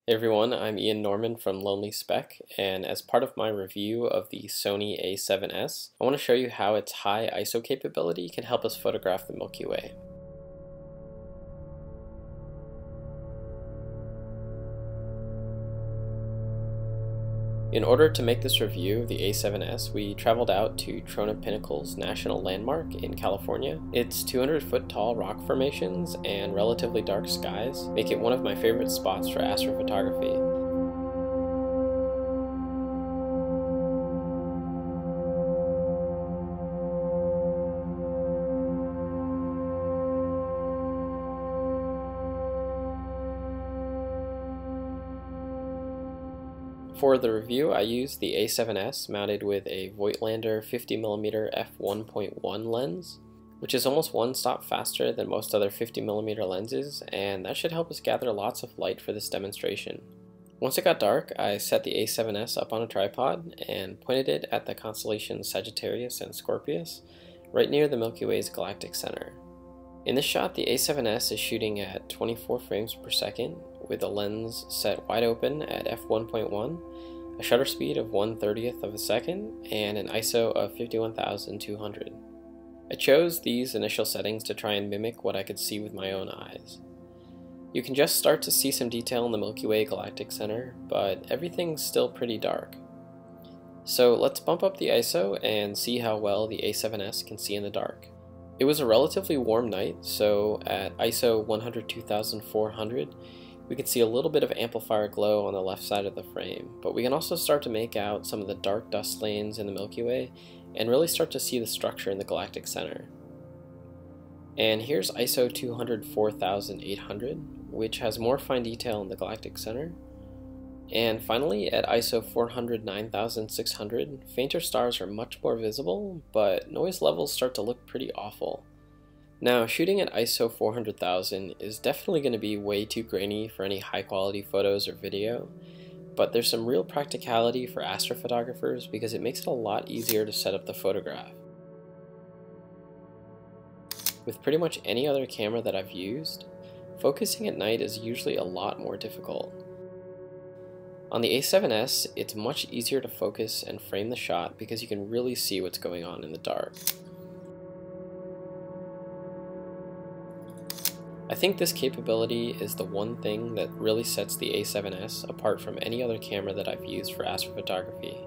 Hey everyone, I'm Ian Norman from Lonely Spec, and as part of my review of the Sony a7s, I want to show you how its high ISO capability can help us photograph the Milky Way. In order to make this review of the a7s, we traveled out to Trona Pinnacle's National Landmark in California. Its 200-foot tall rock formations and relatively dark skies make it one of my favorite spots for astrophotography. For the review, I used the a7s mounted with a Voigtlander 50mm f1.1 lens, which is almost one stop faster than most other 50mm lenses, and that should help us gather lots of light for this demonstration. Once it got dark, I set the a7s up on a tripod and pointed it at the constellations Sagittarius and Scorpius, right near the Milky Way's galactic center. In this shot, the a7s is shooting at 24 frames per second, with the lens set wide open at f1.1, a shutter speed of 1/30th of a second, and an ISO of 51,200. I chose these initial settings to try and mimic what I could see with my own eyes. You can just start to see some detail in the Milky Way galactic center, but everything's still pretty dark. So let's bump up the ISO and see how well the a7s can see in the dark. It was a relatively warm night, so at ISO 102,400, we can see a little bit of amplifier glow on the left side of the frame, but we can also start to make out some of the dark dust lanes in the Milky Way and really start to see the structure in the galactic center. And here's ISO 204,800, which has more fine detail in the galactic center. And finally, at ISO 409,600, fainter stars are much more visible, but noise levels start to look pretty awful. Now, shooting at ISO 400,000 is definitely going to be way too grainy for any high quality photos or video, but there's some real practicality for astrophotographers because it makes it a lot easier to set up the photograph. With pretty much any other camera that I've used, focusing at night is usually a lot more difficult. On the a7s, it's much easier to focus and frame the shot because you can really see what's going on in the dark. I think this capability is the one thing that really sets the a7s apart from any other camera that I've used for astrophotography.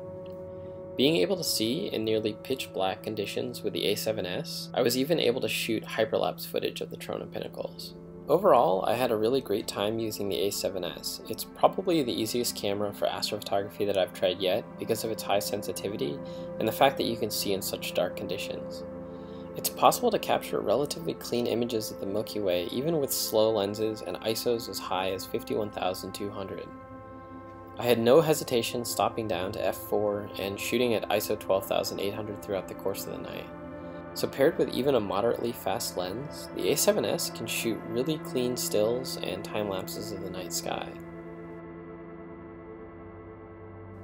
Being able to see in nearly pitch black conditions with the a7s, I was even able to shoot hyperlapse footage of the Trona Pinnacles. Overall, I had a really great time using the a7s. It's probably the easiest camera for astrophotography that I've tried yet because of its high sensitivity and the fact that you can see in such dark conditions. It's possible to capture relatively clean images of the Milky Way even with slow lenses and ISOs as high as 51,200. I had no hesitation stopping down to f4 and shooting at ISO 12,800 throughout the course of the night. So paired with even a moderately fast lens, the a7s can shoot really clean stills and time lapses of the night sky.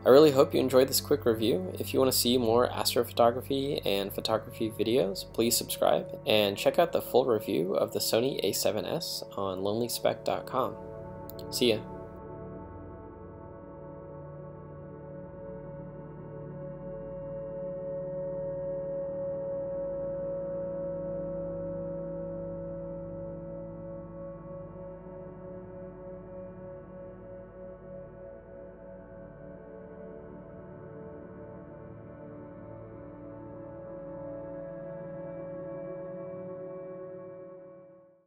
I really hope you enjoyed this quick review. If you want to see more astrophotography and photography videos, please subscribe and check out the full review of the Sony a7s on lonelyspec.com. See ya!